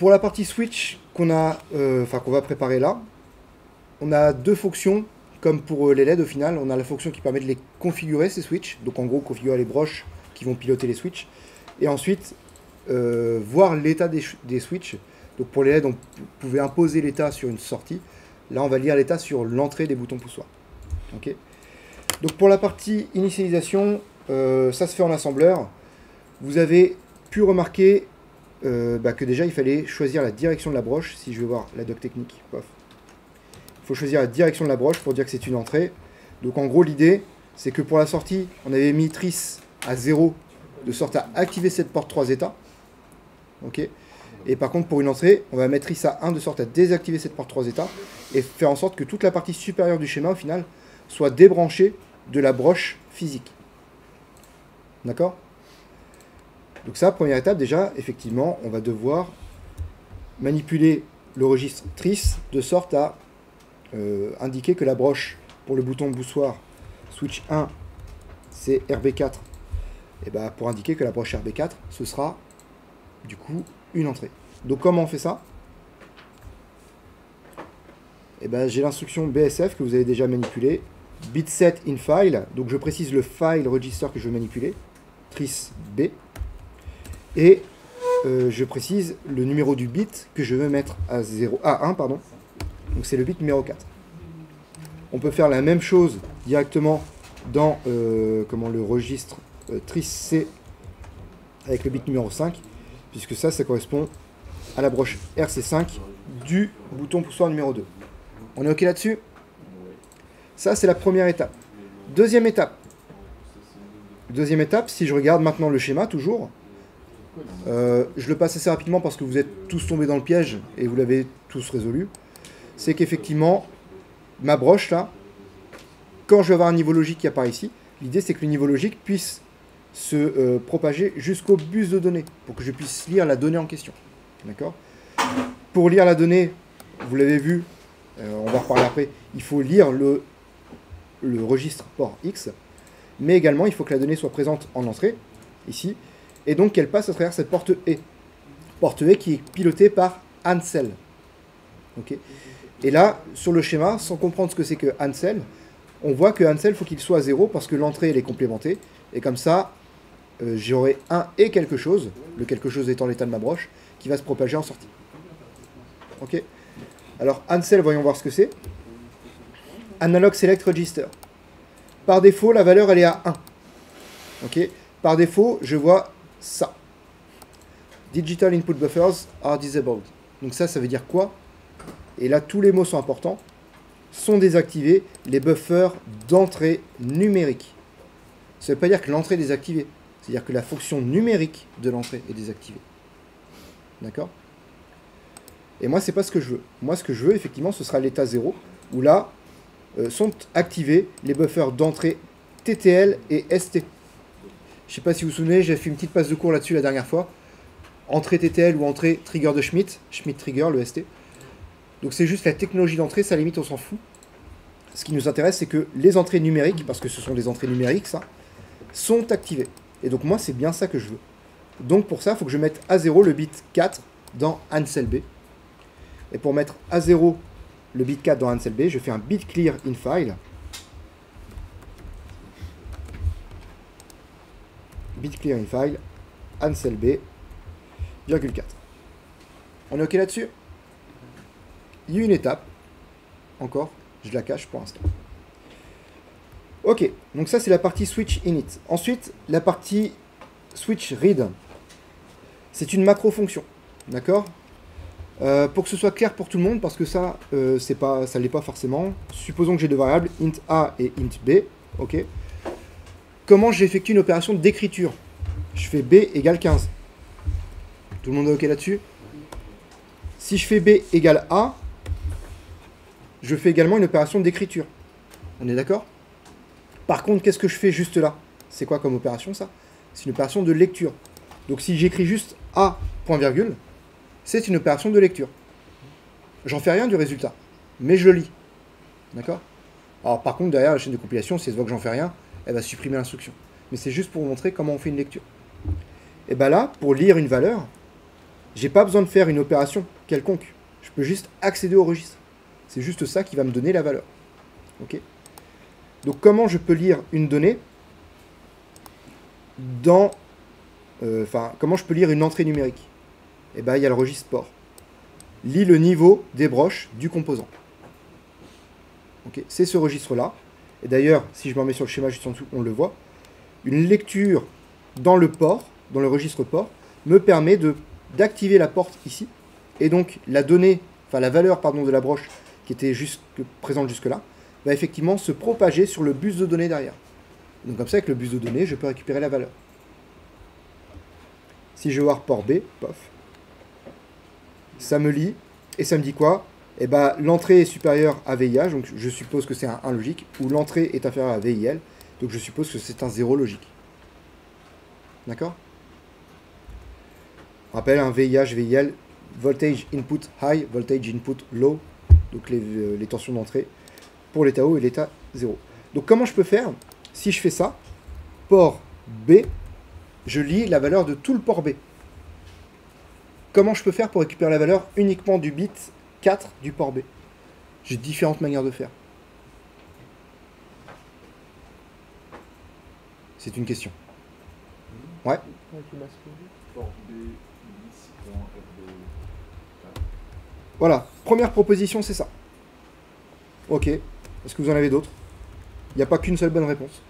pour la partie switch qu'on va préparer là, on a deux fonctions, comme pour les LED au final. On a la fonction qui permet de les configurer, ces switches. Donc en gros, configurer les broches qui vont piloter les switches. Et ensuite, voir l'état des switches. Donc pour les LED, on pouvait imposer l'état sur une sortie. Là, on va lire l'état sur l'entrée des boutons poussoirs. Okay. Donc pour la partie initialisation, ça se fait en assembleur. Vous avez pu remarquer que déjà, il fallait choisir la direction de la broche. Si je vais voir la doc technique, pof. Il faut choisir la direction de la broche pour dire que c'est une entrée. Donc en gros, l'idée, c'est que pour la sortie, on avait mis trice à 0, de sorte à activer cette porte 3 états. Okay. Et par contre, pour une entrée, on va mettre trice à 1, de sorte à désactiver cette porte 3 états, et faire en sorte que toute la partie supérieure du schéma, au final, soit débranchée de la broche physique. D'accord? Donc ça, première étape, déjà, effectivement, on va devoir manipuler le registre trice, de sorte à indiquer que la broche pour le bouton poussoir switch 1 c'est RB4, et pour indiquer que la broche RB4 ce sera du coup une entrée. Donc comment on fait ça? J'ai l'instruction BSF que vous avez déjà manipulée, bitset in file, donc je précise le file register que je veux manipuler, trice B, et je précise le numéro du bit que je veux mettre à 1, pardon. Donc c'est le bit numéro 4. On peut faire la même chose directement dans le registre trice C avec le bit numéro 5, puisque ça correspond à la broche RC5 du bouton poussoir numéro 2. On est OK là-dessus? Ça, c'est la première étape. Deuxième étape, si je regarde maintenant le schéma, toujours, je le passe assez rapidement parce que vous êtes tous tombés dans le piège et vous l'avez tous résolu. C'est qu'effectivement, ma broche là, quand je vais avoir un niveau logique qui apparaît ici, l'idée c'est que le niveau logique puisse se propager jusqu'au bus de données, pour que je puisse lire la donnée en question. D'accord? Pour lire la donnée, vous l'avez vu, on va reparler après, il faut lire le registre port X, mais également il faut que la donnée soit présente en entrée, ici, et donc qu'elle passe à travers cette porte E. Porte E qui est pilotée par Hansel. Okay. Et là, sur le schéma, sans comprendre ce que c'est que Hansel, on voit que Hansel, il faut qu'il soit à 0 parce que l'entrée, elle est complémentée. Et comme ça, j'aurai un et quelque chose, le quelque chose étant l'état de ma broche, qui va se propager en sortie. Ok. Alors, Hansel, voyons voir ce que c'est. Analog Select Register. Par défaut, la valeur, elle est à 1. Ok. Par défaut, je vois ça. Digital Input Buffers are disabled. Donc ça veut dire quoi? Et là, tous les mots sont importants. Sont désactivés les buffers d'entrée numérique. Ça ne veut pas dire que l'entrée est désactivée. C'est-à-dire que la fonction numérique de l'entrée est désactivée. D'accord? Et moi, c'est pas ce que je veux. Moi, ce que je veux, effectivement, ce sera l'état 0, où là, sont activés les buffers d'entrée TTL et ST. Je ne sais pas si vous vous souvenez, j'ai fait une petite passe de cours là-dessus la dernière fois. Entrée TTL ou entrée trigger de Schmitt trigger, le ST. Donc c'est juste la technologie d'entrée, ça limite, on s'en fout. Ce qui nous intéresse, c'est que les entrées numériques, parce que ce sont des entrées numériques, ça, sont activées. Et donc moi, c'est bien ça que je veux. Donc pour ça, il faut que je mette à 0 le bit 4 dans Hansel B. Et pour mettre à 0 le bit 4 dans Hansel B, je fais un bit clear in file. Bit clear in file, Hansel B, virgule 4. On est OK là-dessus? Il y a une étape, encore, je la cache pour l'instant. Ok, donc ça c'est la partie switch init. Ensuite, la partie switch read. C'est une macro-fonction, d'accord? Pour que ce soit clair pour tout le monde, parce que ça, ça l'est pas forcément. Supposons que j'ai deux variables, int a et int b, ok? Comment j'effectue une opération d'écriture? Je fais b égale 15. Tout le monde est ok là-dessus? Si je fais b égale a, je fais également une opération d'écriture. On est d'accord? Par contre, qu'est-ce que je fais juste là? C'est quoi comme opération, ça? C'est une opération de lecture. Donc si j'écris juste A, point virgule, c'est une opération de lecture. J'en fais rien du résultat, mais je le lis. D'accord? Alors par contre, derrière la chaîne de compilation, si elle voit que j'en fais rien, elle va supprimer l'instruction. Mais c'est juste pour vous montrer comment on fait une lecture. Et bien là, pour lire une valeur, J'ai pas besoin de faire une opération quelconque. Je peux juste accéder au registre. C'est juste ça qui va me donner la valeur. Ok. Donc comment je peux lire une donnée dans... comment je peux lire une entrée numérique? Eh bien, il y a le registre port. Lis le niveau des broches du composant. Okay. C'est ce registre-là. Et d'ailleurs, si je me remets sur le schéma juste en dessous, on le voit. Une lecture dans le port, dans le registre port, me permet d'activer la porte ici. Et donc, la donnée, la valeur de la broche qui était présente jusque-là, va effectivement se propager sur le bus de données derrière. Donc comme ça, avec le bus de données, je peux récupérer la valeur. Si je vais voir port B, pof, ça me lit, et ça me dit quoi? Eh ben, l'entrée est supérieure à VIH, donc je suppose que c'est un 1 logique, ou l'entrée est inférieure à VIL, donc je suppose que c'est un 0 logique. D'accord? Rappel, un VIH, VIL, voltage input high, voltage input low, donc les tensions d'entrée, pour l'état haut et l'état 0. Donc comment je peux faire? Si je fais ça, port B, je lis la valeur de tout le port B. Comment je peux faire pour récupérer la valeur uniquement du bit 4 du port B? J'ai différentes manières de faire. C'est une question. Ouais. Voilà, première proposition, c'est ça. Ok. Est-ce que vous en avez d'autres? Il n'y a pas qu'une seule bonne réponse.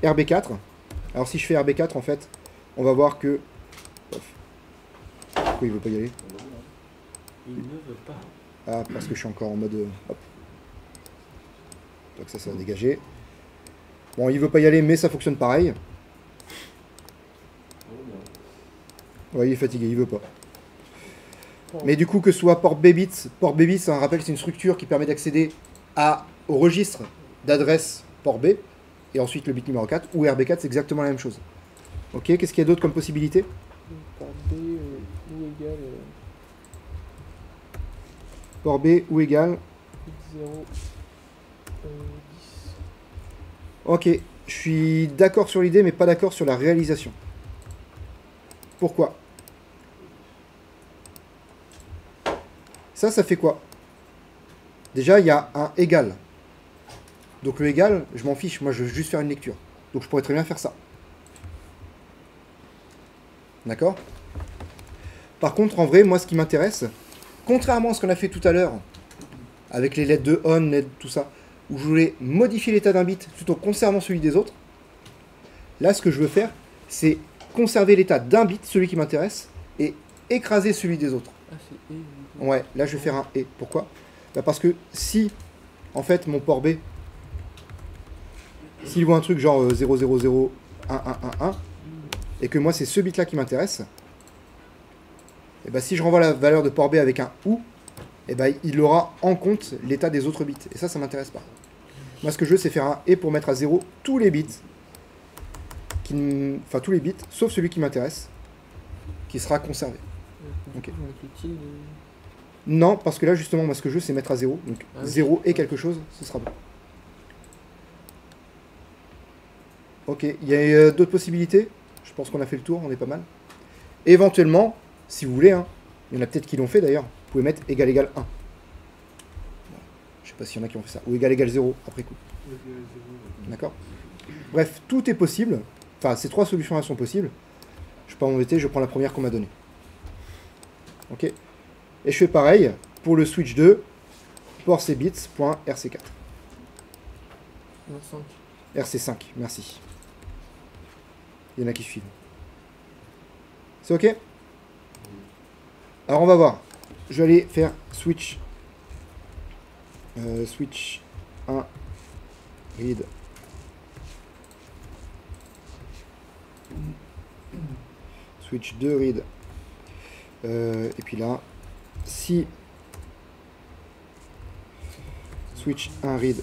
RB4. RB4. Alors si je fais RB4, en fait, on va voir que... Pourquoi il ne veut pas y aller? Il ne veut pas. Ah, parce que je suis encore en mode... Hop. Donc ça va dégager. Bon, il veut pas y aller, mais ça fonctionne pareil. Ouais, il est fatigué, il veut pas. Mais du coup, que ce soit port B-bit, ça, un rappel, c'est une structure qui permet d'accéder au registre d'adresse port B, et ensuite le bit numéro 4, ou RB4, c'est exactement la même chose. Ok, qu'est-ce qu'il y a d'autre comme possibilité? Port B ou égal... Port B ou égal 0, 10. Ok, je suis d'accord sur l'idée, mais pas d'accord sur la réalisation. Pourquoi? Ça fait quoi? Déjà, il y a un égal. Donc le égal, je m'en fiche, moi je veux juste faire une lecture. Donc je pourrais très bien faire ça. D'accord? Par contre, en vrai, moi ce qui m'intéresse, contrairement à ce qu'on a fait tout à l'heure, avec les LED de on, LED, tout ça, où je voulais modifier l'état d'un bit tout en conservant celui des autres, là ce que je veux faire, c'est conserver l'état d'un bit, celui qui m'intéresse, et écraser celui des autres. Ah, c'est E. Ouais, là je vais faire un et. Pourquoi? Bah parce que si, en fait, mon port B, s'il voit un truc genre 0001111, et que moi c'est ce bit là qui m'intéresse, et bah si je renvoie la valeur de port B avec un OU, et bah il aura en compte l'état des autres bits. Et ça m'intéresse pas. Moi ce que je veux c'est faire un et pour mettre à 0 tous les bits, enfin tous les bits, sauf celui qui m'intéresse, qui sera conservé. Ok. Non, parce que là justement, moi ce que je veux c'est mettre à 0. Donc 0 et quelque chose, ce sera bon. Ok, il y a d'autres possibilités. Je pense qu'on a fait le tour, on est pas mal. Éventuellement, si vous voulez, hein, il y en a peut-être qui l'ont fait d'ailleurs, vous pouvez mettre égal égal 1. Je sais pas s'il y en a qui ont fait ça. Ou égal égal 0 après coup. D'accord. Bref, tout est possible. Enfin, ces trois solutions-là sont possibles. Je ne vais pas m'embêter, je prends la première qu'on m'a donnée. Ok. Et je fais pareil pour le switch 2, port cbits.rc4. RC5, merci. Il y en a qui suivent. C'est ok? Alors on va voir. Je vais aller faire switch. Switch 1 read. Switch 2 read. Et puis là, si switch 1 read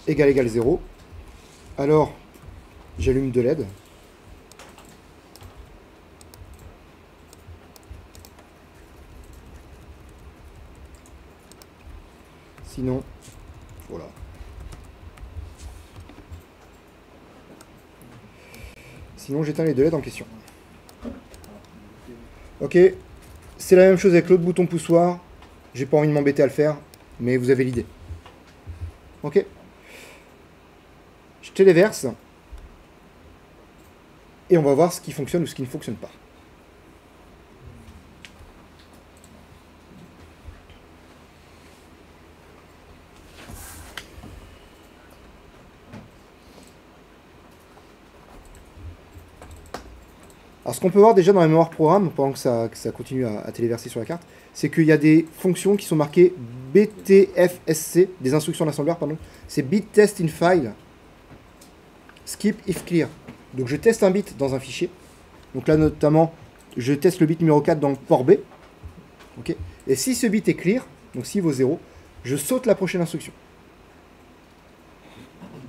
égal 0, alors j'allume 2 LED. Sinon, voilà. Sinon, j'éteins les 2 LED en question. Ok, c'est la même chose avec l'autre bouton poussoir. J'ai pas envie de m'embêter à le faire, mais vous avez l'idée. Ok. Je téléverse. Et on va voir ce qui fonctionne ou ce qui ne fonctionne pas. Alors ce qu'on peut voir déjà dans la mémoire programme, pendant que ça continue à téléverser sur la carte, c'est qu'il y a des fonctions qui sont marquées BTFSC, des instructions d'assembleur, pardon. C'est bit test in file, skip if clear. Donc je teste un bit dans un fichier. Donc là notamment, je teste le bit numéro 4 dans le port B. Okay. Et si ce bit est clear, donc s'il vaut 0, je saute la prochaine instruction.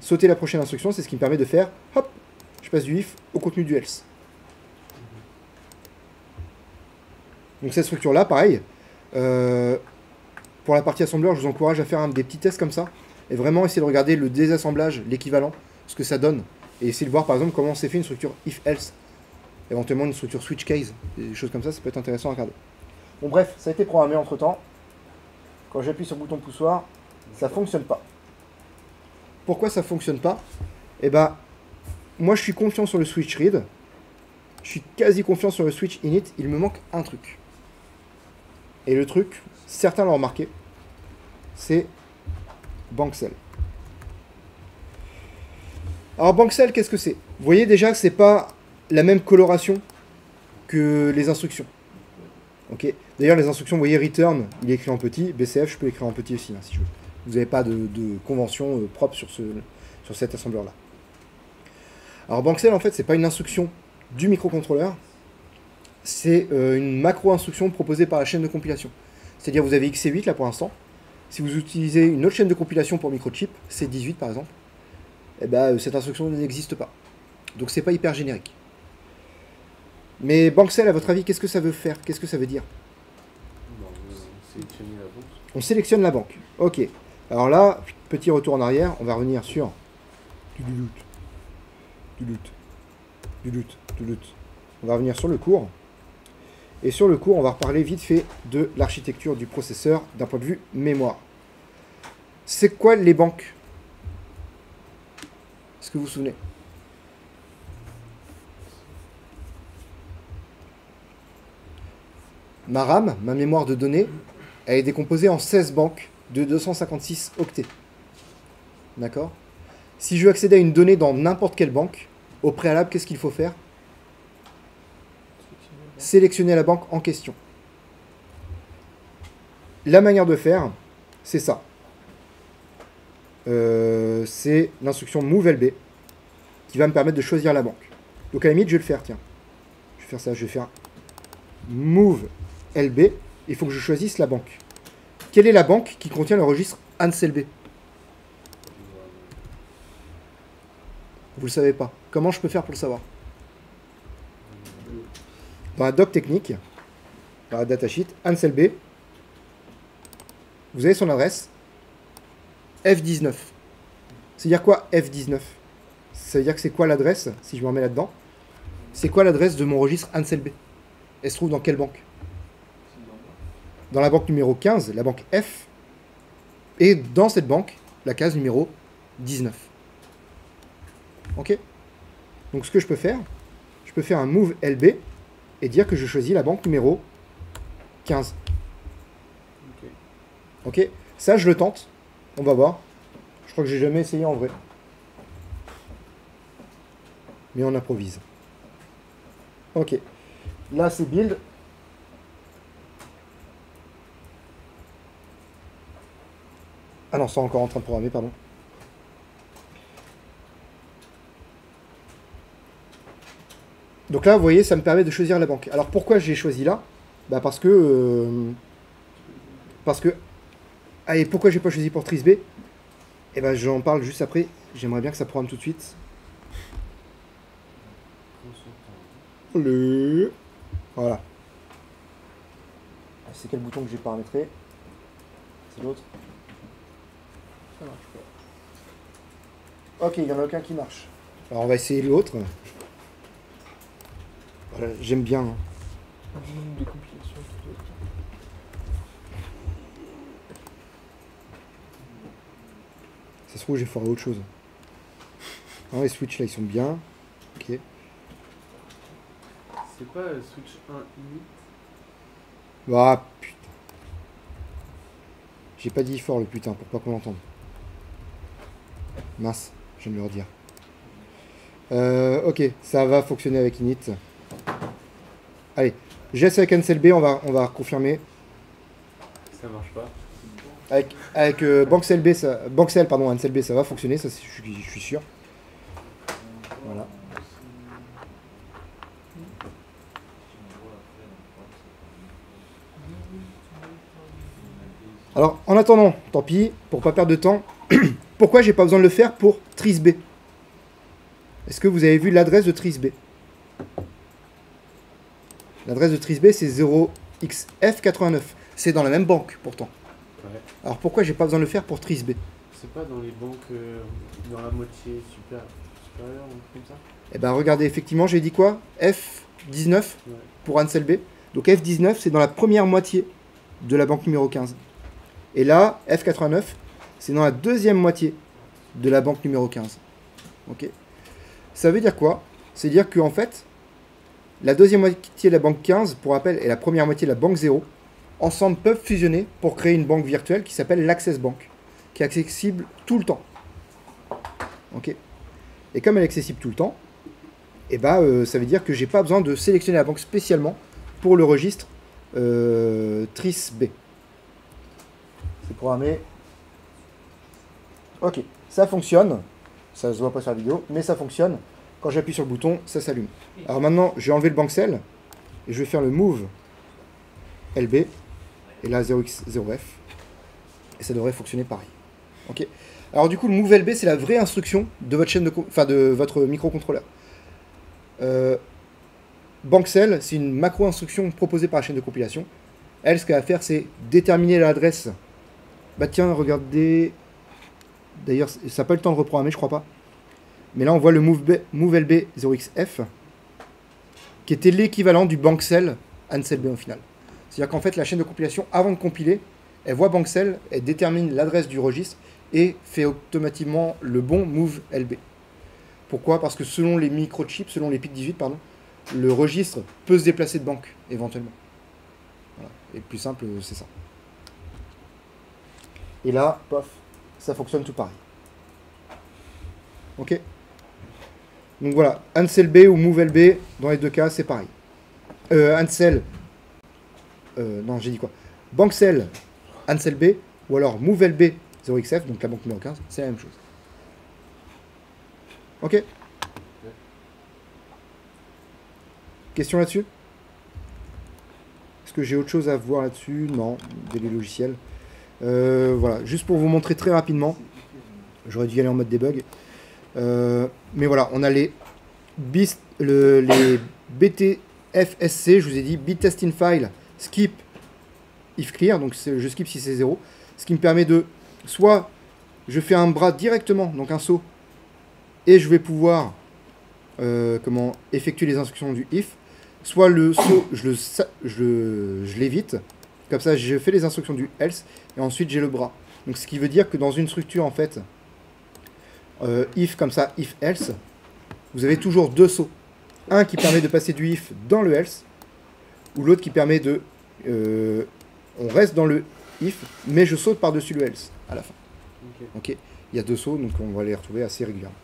Sauter la prochaine instruction, c'est ce qui me permet de faire, hop, je passe du if au contenu du else. Donc cette structure-là, pareil, pour la partie assembleur, je vous encourage à faire des petits tests comme ça, et vraiment essayer de regarder le désassemblage, l'équivalent, ce que ça donne, et essayer de voir par exemple comment c'est fait une structure if-else, éventuellement une structure switch case, des choses comme ça, ça peut être intéressant à regarder. Bon bref, ça a été programmé entre-temps. Quand j'appuie sur le bouton poussoir, ça ne fonctionne pas. Pourquoi ça ne fonctionne pas? Eh ben, moi je suis confiant sur le switch read, je suis quasi confiant sur le switch init, il me manque un truc. Et le truc, certains l'ont remarqué, c'est Bankcell. Alors Bankcell, qu'est-ce que c'est? Vous voyez déjà que c'est pas la même coloration que les instructions. Ok. D'ailleurs, les instructions, vous voyez, return, il est écrit en petit, BCF, je peux l'écrire en petit aussi, hein, si je veux. Vous n'avez pas de convention propre sur cet assembleur-là. Alors Bankcell, en fait, c'est pas une instruction du microcontrôleur, c'est une macro-instruction proposée par la chaîne de compilation. C'est-à-dire vous avez XC8 là pour l'instant. Si vous utilisez une autre chaîne de compilation pour microchip, C18 par exemple, eh ben, cette instruction n'existe pas. Donc c'est pas hyper générique. Mais Bankcell, à votre avis, qu'est-ce que ça veut faire? Qu'est-ce que ça veut dire? Sélectionner la banque. On sélectionne la banque. Ok. Alors là, petit retour en arrière, on va revenir sur on va revenir sur le cours. Et sur le cours, on va reparler vite fait de l'architecture du processeur d'un point de vue mémoire. C'est quoi les banques? Est-ce que vous vous souvenez? Ma RAM, ma mémoire de données, elle est décomposée en 16 banques de 256 octets. D'accord? Si je veux accéder à une donnée dans n'importe quelle banque, au préalable, qu'est-ce qu'il faut faire? Sélectionner la banque en question. La manière de faire, c'est ça. C'est l'instruction MOVE-LB qui va me permettre de choisir la banque. Donc à la limite, je vais le faire, tiens. Je vais faire ça, je vais faire MOVE-LB. Il faut que je choisisse la banque. Quelle est la banque qui contient le registre ANSLB? Vous le savez pas. Comment je peux faire pour le savoir? Dans la doc technique, dans la datasheet, ANSLB, vous avez son adresse F19. C'est-à-dire quoi F19? Ça veut dire que c'est quoi l'adresse, si je me remets là-dedans? C'est quoi l'adresse de mon registre ANSLB? Elle se trouve dans quelle banque? Dans la banque numéro 15, la banque F, et dans cette banque, la case numéro 19. Ok? Donc ce que je peux faire un move LB et dire que je choisis la banque numéro 15. Ok? Ça, je le tente. On va voir. Je crois que j'ai jamais essayé en vrai. Mais on improvise. Ok. Là, c'est build. Ah non, c'est encore en train de programmer, pardon. Donc là, vous voyez, ça me permet de choisir la banque. Alors pourquoi j'ai choisi là? Bah parce que... Allez, pourquoi j'ai pas choisi pour Tris B? Eh ben j'en parle juste après. J'aimerais bien que ça programme tout de suite. Voilà. C'est quel bouton que j'ai paramétré? C'est l'autre. Ça marche pas. Ok, il n'y en a aucun qui marche. Alors on va essayer l'autre. Voilà, j'aime bien. Un minimum de trouve, j'ai foiré autre chose. Non, les switch là, ils sont bien. Ok. C'est pas Switch 1 init? Ah, putain. J'ai pas dit fort le putain, pour pas qu'on l'entende. Mince, je viens de le redire. Ok, ça va fonctionner avec init. Allez, GS avec Ansel B, on va confirmer. Ça marche pas. Avec Banxel B, pardon, Ansel B, ça va fonctionner, ça je suis sûr. Voilà. Alors, en attendant, tant pis, pour pas perdre de temps, pourquoi j'ai pas besoin de le faire pour Tris B? Est-ce que vous avez vu l'adresse de Tris B? L'adresse de Tris B, c'est 0xf89. C'est dans la même banque, pourtant. Ouais. Alors, pourquoi j'ai pas besoin de le faire pour Tris B? C'est pas dans les banques dans la moitié supérieure ou un truc comme ça? Eh ben, regardez, effectivement, j'ai dit quoi? F19 Ouais. pour Ansel B. Donc, F19, c'est dans la première moitié de la banque numéro 15. Et là, F89, c'est dans la deuxième moitié de la banque numéro 15. Ok. Ça veut dire quoi? C'est dire qu'en fait, la deuxième moitié de la banque 15, pour rappel, et la première moitié de la banque 0, ensemble peuvent fusionner pour créer une banque virtuelle qui s'appelle l'Access Bank, qui est accessible tout le temps. Ok. Et comme elle est accessible tout le temps, et ça veut dire que j'ai pas besoin de sélectionner la banque spécialement pour le registre Tris B. C'est programmé. Ok, ça fonctionne. Ça se voit pas sur la vidéo, mais ça fonctionne. Quand j'appuie sur le bouton, ça s'allume. Alors maintenant, je vais enlever le Banxel et je vais faire le move LB. Et là, 0x0f. Et ça devrait fonctionner pareil. Ok. Alors du coup, le move LB, c'est la vraie instruction de votre chaîne de votre microcontrôleur. Banxel, c'est une macro-instruction proposée par la chaîne de compilation. Elle, ce qu'elle va faire, c'est déterminer l'adresse. Bah tiens, regardez. D'ailleurs, ça n'a pas le temps de reprogrammer, je crois pas. Mais là, on voit le move LB 0xf, qui était l'équivalent du Banxel Ansel B au final. C'est-à-dire qu'en fait, la chaîne de compilation, avant de compiler, elle voit Banxel, elle détermine l'adresse du registre et fait automatiquement le bon move LB. Pourquoi? Parce que selon les microchips, selon les PIC18, pardon, le registre peut se déplacer de banque, éventuellement. Voilà. Et le plus simple, c'est ça. Et là, pof, ça fonctionne tout pareil. Ok. Donc voilà, Ansel B ou Move LB, dans les deux cas, c'est pareil. Ansel, non, j'ai dit quoi? Banxel, Ansel B, ou alors Move LB 0xf, donc la banque numéro 15, c'est la même chose. Ok. Question là-dessus? Est-ce que j'ai autre chose à voir là-dessus? Non, des logiciels. Voilà, juste pour vous montrer très rapidement. J'aurais dû y aller en mode debug. Mais voilà, on a les BTFSC, je vous ai dit, bit testing file, skip, if clear, donc je skip si c'est 0. Ce qui me permet de, soit je fais un bras directement, donc un saut, et je vais pouvoir effectuer les instructions du if, soit le saut, je l'évite, comme ça je fais les instructions du else, et ensuite j'ai le bras. Donc ce qui veut dire que dans une structure en fait, if comme ça, if else, vous avez toujours deux sauts. Un qui permet de passer du if dans le else, ou l'autre qui permet de... on reste dans le if, mais je saute par-dessus le else à la fin. Ok. Il y a deux sauts, donc on va les retrouver assez régulièrement.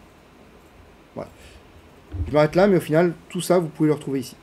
Voilà. Je m'arrête là, mais au final, tout ça, vous pouvez le retrouver ici.